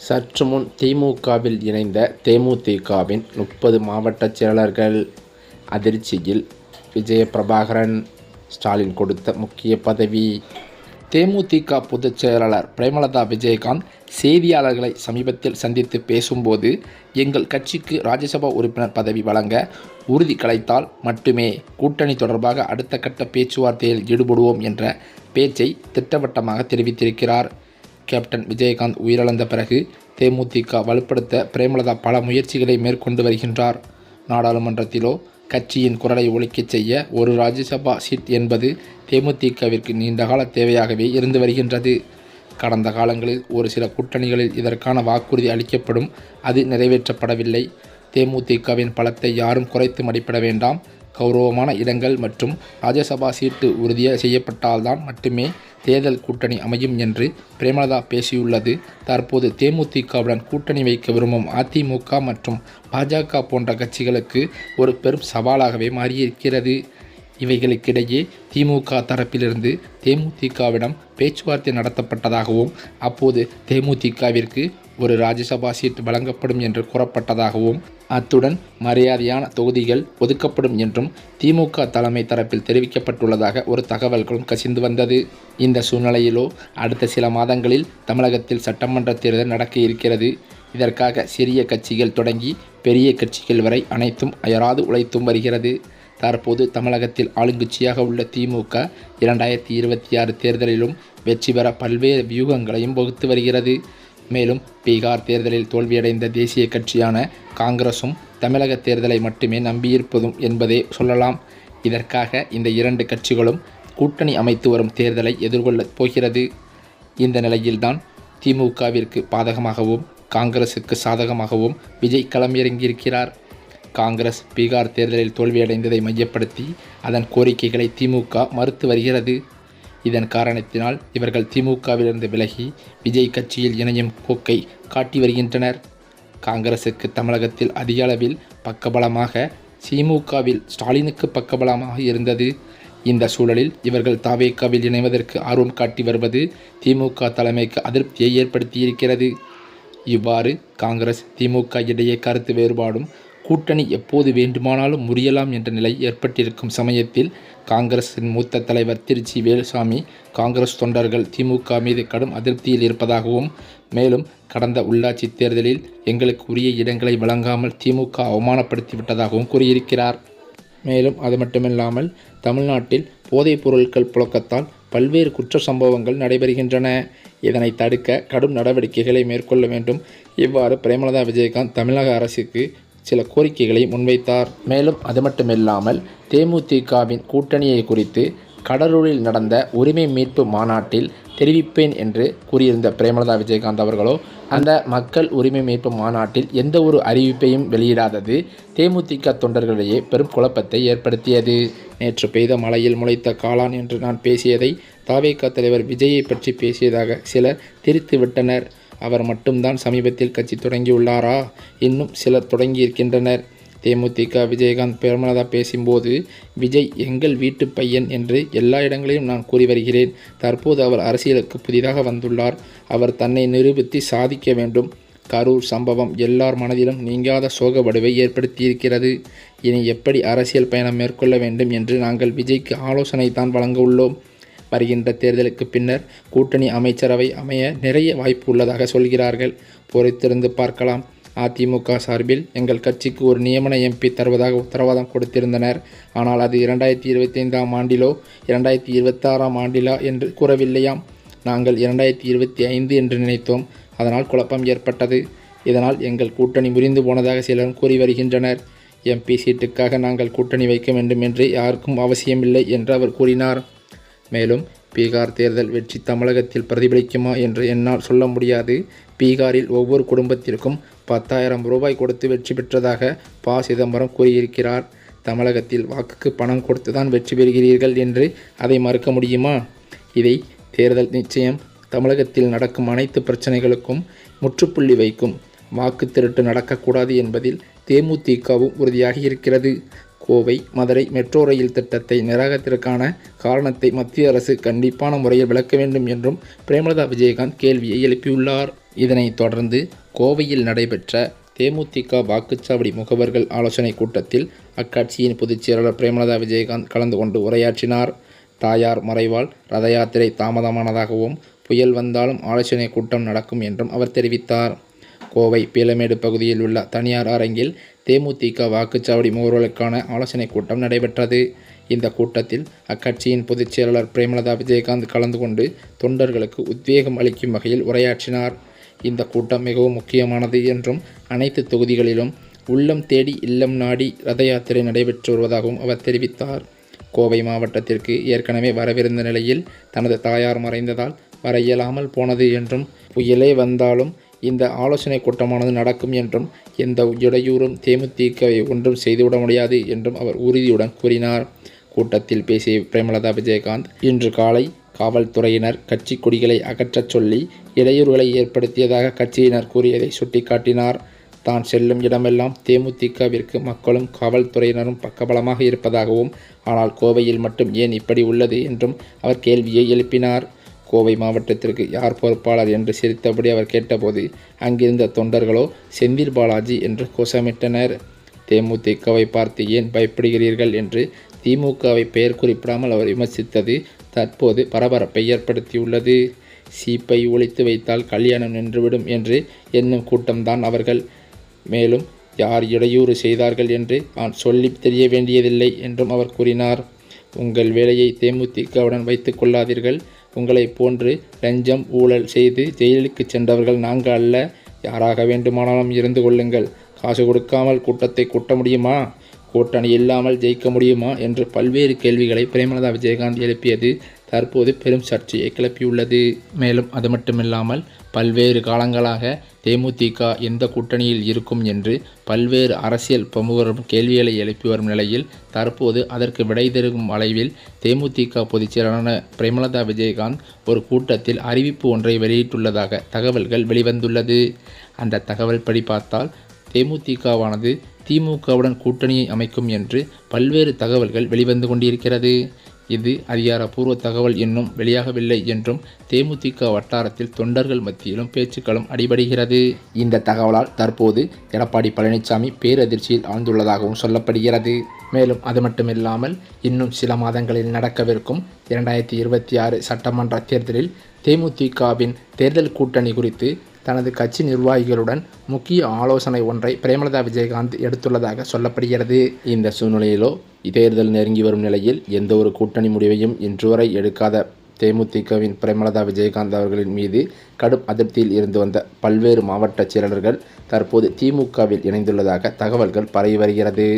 சற்று முன் திமுகவில் இணைந்த தேமுதிகவின் 30 மாவட்ட செயலர்கள் அதிர்ச்சியில். விஜயபிரபாகரன் ஸ்டாலின் கொடுத்த முக்கிய பதவி. தேமுதிக பொதுச் செயலாளர் பிரேமலதா விஜயகாந்த் செய்தியாளர்களை சமீபத்தில் சந்தித்து பேசும்போது, எங்கள் கட்சிக்கு ராஜ்யசபா உறுப்பினர் பதவி வழங்க உறுதி கிடைத்தால் மட்டுமே கூட்டணி தொடர்பாக அடுத்த கட்ட பேச்சுவார்த்தையில் ஈடுபடுவோம் என்ற பேச்சை திட்டவட்டமாக தெரிவித்திருக்கிறார். கேப்டன் விஜயகாந்த் உயிரிழந்த பிறகு தேமுதிக வலுப்படுத்த பிரேமலதா பல முயற்சிகளை மேற்கொண்டு வருகின்றார். நாடாளுமன்றத்திலோ கட்சியின் குரலை ஒலிக்கச் செய்ய ஒரு ராஜ்யசபா சீட் என்பது தேமுதிகவிற்கு நீண்டகால தேவையாகவே இருந்து வருகின்றது. கடந்த காலங்களில் ஒரு சில கூட்டணிகளில் இதற்கான வாக்குறுதி அளிக்கப்படும், அது நிறைவேற்றப்படவில்லை. தேமுதிகவின் பலத்தை யாரும் குறைத்து மதிப்பிட வேண்டாம். கௌரவமான இடங்கள் மற்றும் ராஜ்யசபா சீட்டு உறுதி செய்யப்பட்டால்தான் மட்டுமே தேர்தல் கூட்டணி அமையும் என்று பிரேமலதா பேசியுள்ளது தற்போது தேமுதிகவுடன் கூட்டணி வைக்க விரும்பும் அதிமுக மற்றும் பாஜக போன்ற கட்சிகளுக்கு ஒரு பெரும் சவாலாகவே மாறியிருக்கிறது. இவைகளுக்கிடையே திமுக தரப்பிலிருந்து தேமுதிகவிடம் பேச்சுவார்த்தை நடத்தப்பட்டதாகவும், அப்போது தேமுதிகவிற்கு ஒரு ராஜ்யசபா சீட் வழங்கப்படும் என்று கூறப்பட்டதாகவும், அத்துடன் மரியாதையான தொகுதிகள் ஒதுக்கப்படும் என்றும் திமுக தலைமை தரப்பில் தெரிவிக்கப்பட்டுள்ளதாக ஒரு தகவல்களும் கசிந்து வந்தது. இந்த சூழ்நிலையிலோ அடுத்த சில மாதங்களில் தமிழகத்தில் சட்டமன்ற தேர்தல் நடக்க இருக்கிறது. இதற்காக சிறிய கட்சிகள் தொடங்கி பெரிய கட்சிகள் வரை அனைத்தும் அயராது உழைத்தும் வருகிறது. தற்போது தமிழகத்தில் ஆளுங்கட்சியாக உள்ள திமுக 2026 தேர்தலிலும் வெற்றி பெற பல்வேறு வியூகங்களையும் வகுத்து வருகிறது. மேலும் பீகார் தேர்தலில் தோல்வியடைந்த தேசிய கட்சியான காங்கிரசும் தமிழக தேர்தலை மட்டுமே நம்பியிருப்பதும் என்பதே சொல்லலாம். இதற்காக இந்த இரண்டு கட்சிகளும் கூட்டணி அமைத்து வரும் தேர்தலை எதிர்கொள்ளப் போகிறது. இந்த நிலையில்தான் திமுகவிற்கு பாதகமாகவும் காங்கிரசுக்கு சாதகமாகவும் விஜய் களமிறங்கியிருக்கிறார். காங்கிரஸ் பீகார் தேர்தலில் தோல்வியடைந்ததை மையப்படுத்தி அதன் கோரிக்கைகளை திமுக மறுத்து வருகிறது. இதன் காரணத்தினால் இவர்கள் திமுகவிலிருந்து விலகி விஜய் கட்சியில் இணையும் போக்கை காட்டி வருகின்றனர். காங்கிரசுக்கு தமிழகத்தில் அதிக அளவில் பக்கபலமாக, திமுகவில் ஸ்டாலினுக்கு பக்கபலமாக இருந்தது. இந்த சூழலில் இவர்கள் தவேகாவில் இணைவதற்கு ஆர்வம் காட்டி வருவது திமுக தலைமைக்கு அதிருப்தியை ஏற்படுத்தியிருக்கிறது. இவ்வாறு காங்கிரஸ் திமுக இடையே கருத்து வேறுபாடும், கூட்டணி எப்போது வேண்டுமானாலும் முறியலாம் என்ற நிலை ஏற்பட்டிருக்கும் சமயத்தில் காங்கிரசின் மூத்த தலைவர் திருச்சி வேலுசாமி காங்கிரஸ் தொண்டர்கள் திமுக மீது கடும் அதிருப்தியில் இருப்பதாகவும், மேலும் கடந்த உள்ளாட்சி தேர்தலில் எங்களுக்கு உரிய இடங்களை வழங்காமல் திமுக அவமானப்படுத்திவிட்டதாகவும் கூறியிருக்கிறார். மேலும் அது மட்டுமில்லாமல் தமிழ்நாட்டில் போதைப் பொருட்கள் புழக்கத்தால் பல்வேறு குற்ற சம்பவங்கள் நடைபெறுகின்றன. இதனை தடுக்க கடும் நடவடிக்கைகளை மேற்கொள்ள வேண்டும். இவ்வாறு பிரேமலதா விஜயகாந்த் தமிழக அரசுக்கு சில கோரிக்கைகளை முன்வைத்தார். மேலும் அது மட்டுமில்லாமல் தேமுதிகவின் கூட்டணியை குறித்து கடலூரில் நடந்த உரிமை மீட்பு மாநாட்டில் தெரிவிப்பேன் என்று கூறியிருந்த பிரேமலதா விஜயகாந்த் அவர்களோ அந்த மக்கள் உரிமை மீட்பு மாநாட்டில் எந்த ஒரு அறிவிப்பையும் வெளியிடாதது தேமுதிக தொண்டர்களிடையே பெரும் குழப்பத்தை ஏற்படுத்தியது. நேற்று பெய்த மழையில் முளைத்த காளான் என்று நான் பேசியதை தவேகா தலைவர் விஜயை பற்றி பேசியதாக சிலர் திரித்து விட்டனர். அவர் மட்டும்தான் சமீபத்தில் கட்சி தொடங்கியுள்ளாரா? இன்னும் சிலர் தொடங்கியிருக்கின்றனர். தேமுதிக விஜயகாந்த் பிரேமலதா பேசும்போது, விஜய் எங்கள் வீட்டு பையன் என்று எல்லா இடங்களிலும் நான் கூறி வருகிறேன். தற்போது அவர் அரசியலுக்கு புதிதாக வந்துள்ளார். அவர் தன்னை நிரூபித்து சாதிக்க வேண்டும். கரூர் சம்பவம் எல்லார் மனதிலும் நீங்காத சோக வடுவை ஏற்படுத்தியிருக்கிறது. இனி எப்படி அரசியல் பயணம் மேற்கொள்ள வேண்டும் என்று நாங்கள் விஜய்க்கு ஆலோசனை தான் வழங்க உள்ளோம். வருகின்ற தேர்தலுக்கு பின்னர் கூட்டணி அமைச்சரவை அமைய நிறைய வாய்ப்பு உள்ளதாக சொல்கிறார்கள். பொறுத்திருந்து பார்க்கலாம். அதிமுக சார்பில் எங்கள் கட்சிக்கு ஒரு நியமன எம்பி தருவதாக உத்தரவாதம் கொடுத்திருந்தனர். ஆனால் அது 2025 ஆண்டிலோ 2026 ஆண்டிலா என்று கூறவில்லையாம். நாங்கள் 2025 என்று நினைத்தோம். அதனால் குழப்பம் ஏற்பட்டது. இதனால் எங்கள் கூட்டணி முறிந்து போனதாக சிலர் கூறி வருகின்றனர். எம்பி சீட்டுக்காக நாங்கள் கூட்டணி வைக்க வேண்டும் என்று யாருக்கும் அவசியமில்லை என்று அவர் கூறினார். மேலும் பீகார் தேர்தல் வெற்றி தமிழகத்தில் பிரதிபலிக்குமா என்று என்னால் சொல்ல முடியாது. பீகாரில் ஒவ்வொரு குடும்பத்திற்கும் 10,000 ரூபாய் கொடுத்து வெற்றி பெற்றதாக ப. சிதம்பரம் கூறியிருக்கிறார். தமிழகத்தில் வாக்குக்கு பணம் கொடுத்துதான் வெற்றி பெறுகிறீர்கள் என்று அதை மறுக்க முடியுமா? இதை தேர்தல் நிச்சயம் தமிழகத்தில் நடக்கும் அனைத்து பிரச்சனைகளுக்கும் முற்றுப்புள்ளி வைக்கும். வாக்கு திருட்டு நடக்கக்கூடாது என்பதில் தேமுதிகவும் உறுதியாக இருக்கிறது. கோவை மதுரை மெட்ரோ ரயில் திட்டத்தை நிராகரித்ததற்கான காரணத்தை மத்திய அரசு கண்டிப்பான முறையில் விளக்க வேண்டும் என்றும் பிரேமலதா விஜயகாந்த் கேள்வியை எழுப்பியுள்ளார். இதனைத் தொடர்ந்து கோவையில் நடைபெற்ற தேமுதிக வாக்குச்சாவடி முகவர்கள் ஆலோசனை கூட்டத்தில் அக்கட்சியின் பொதுச் செயலாளர் பிரேமலதா விஜயகாந்த் கலந்து கொண்டு உரையாற்றினார். தாயார் மறைவால் ரத யாத்திரை தாமதமானதாகவும் புயல் வந்தாலும் ஆலோசனை கூட்டம் நடக்கும் என்றும் அவர் தெரிவித்தார். கோவை பீளமேடு பகுதியில் உள்ள தனியார் அரங்கில் தேமுதிக வாக்குச்சாவடி முகவர்களுக்கான ஆலோசனை கூட்டம் நடைபெற்றது. இந்த கூட்டத்தில் அக்கட்சியின் பொதுச் செயலாளர் பிரேமலதா விஜயகாந்த் கலந்து கொண்டு தொண்டர்களுக்கு உத்வேகம் அளிக்கும் வகையில் உரையாற்றினார். இந்த கூட்டம் மிகவும் முக்கியமானது என்றும் அனைத்து தொகுதிகளிலும் உள்ளம் தேடி இல்லம் நாடி ரத யாத்திரை நடைபெற்று வருவதாகவும் அவர் தெரிவித்தார். கோவை மாவட்டத்திற்கு ஏற்கனவே வரவிருந்த நிலையில் தனது தாயார் மறைந்ததால் வர இயலாமல் போனது என்றும் புயலே வந்தாலும் இந்த ஆலோசனை கூட்டமானது நடக்கும் என்றும் எந்த இடையூறும் தேமுதிகவை ஒன்றும் செய்துவிட முடியாது என்றும் அவர் உறுதியுடன் கூறினார். கூட்டத்தில் பேசிய பிரேமலதா விஜயகாந்த் இன்று காலை காவல்துறையினர் கட்சி கொடிகளை அகற்றச் சொல்லி இடையூறுகளை ஏற்படுத்தியதாக கட்சியினர் கூறியதை சுட்டிக்காட்டினார். தான் செல்லும் இடமெல்லாம் தேமுதிகவிற்கு மக்களும் காவல்துறையினரும் பக்கபலமாக இருப்பதாகவும், ஆனால் கோவையில் மட்டும் ஏன் இப்படி உள்ளது என்றும் அவர் கேள்வியை எழுப்பினார். கோவை மாவட்டத்திற்கு யார் பொறுப்பாளர் என்று சிரித்தபடி அவர் கேட்டபோது அங்கிருந்த தொண்டர்களோ செந்தில் பாலாஜி என்று கோஷமிட்டனர். தேமுதிகவை பார்த்து ஏன் பயப்படுகிறீர்கள் என்று திமுகவை பெயர் குறிப்பிடாமல் அவர் விமர்சித்தது தற்போது பரபரப்பை ஏற்படுத்தியுள்ளது. சீப்பை ஒழித்து வைத்தால் கல்யாணம் நின்றுவிடும் என்று எண்ணும் கூட்டம்தான் அவர்கள். மேலும் யார் இடையூறு செய்தார்கள் என்று நான் சொல்லி தெரிய வேண்டியதில்லை என்றும் அவர் கூறினார். உங்கள் வேலையை தேமுதிகவுடன் வைத்துக் கொள்ளாதீர்கள். உங்களை போன்று லஞ்சம் ஊழல் செய்து ஜெயிலுக்கு சென்றவர்கள் நாங்கள் அல்ல. யாராக வேண்டுமானாலும் இருந்து கொள்ளுங்கள். காசு கொடுக்காமல் கூட்டத்தை கூட்ட முடியுமா? கூட்டணி இல்லாமல் ஜெயிக்க முடியுமா என்று பல்வேறு கேள்விகளை பிரேமலதா விஜயகாந்த் எழுப்பியது தற்போது பெரும் சர்ச்சையை கிளப்பியுள்ளது. மேலும் அது மட்டுமில்லாமல் பல்வேறு காலங்களாக தேமுதிக எந்த கூட்டணியில் இருக்கும் என்று பல்வேறு அரசியல் பிரமுகரும் கேள்விகளை எழுப்பி வரும் நிலையில் தற்போது அதற்கு விடை தரும் அளவில் தேமுதிக பொதுச் செயலாளரான பிரேமலதா விஜயகாந்த் ஒரு கூட்டத்தில் அறிவிப்பு ஒன்றை வெளியிட்டுள்ளதாக தகவல்கள் வெளிவந்துள்ளது. அந்த தகவல் படி பார்த்தால் தேமுதிகவானது திமுகவுடன் கூட்டணியை அமைக்கும் என்று பல்வேறு தகவல்கள் வெளிவந்து கொண்டிருக்கிறது. இது அதிகாரப்பூர்வ தகவல் இன்னும் வெளியாகவில்லை என்றும் தேமுதிக வட்டாரத்தில் தொண்டர்கள் மத்தியிலும் பேச்சுக்களும் அடிபடுகிறது. இந்த தகவலால் தற்போது எடப்பாடி பழனிசாமி பேரதிர்ச்சியில் ஆழ்ந்துள்ளதாகவும் சொல்லப்படுகிறது. மேலும் அது மட்டுமில்லாமல் இன்னும் சில மாதங்களில் நடக்கவிருக்கும் 2026 சட்டமன்ற தேர்தலில் தேமுதிகவின் தேர்தல் கூட்டணி குறித்து தனது கட்சி நிர்வாகிகளுடன் முக்கிய ஆலோசனை ஒன்றை பிரேமலதா விஜயகாந்த் எடுத்துள்ளதாக சொல்லப்படுகிறது. இந்த சூழ்நிலையிலோ தேர்தல் நெருங்கி வரும் நிலையில் எந்த ஒரு கூட்டணி முடிவையும் இன்று வரை எடுக்காத தேமுதிகவின் பிரேமலதா விஜயகாந்த் அவர்களின் மீது கடும் அதிருப்தியில் இருந்து வந்த பல்வேறு மாவட்ட செயலாளர்கள் தற்போது திமுகவில் இணைந்துள்ளதாக தகவல்கள் பரவி வருகிறது.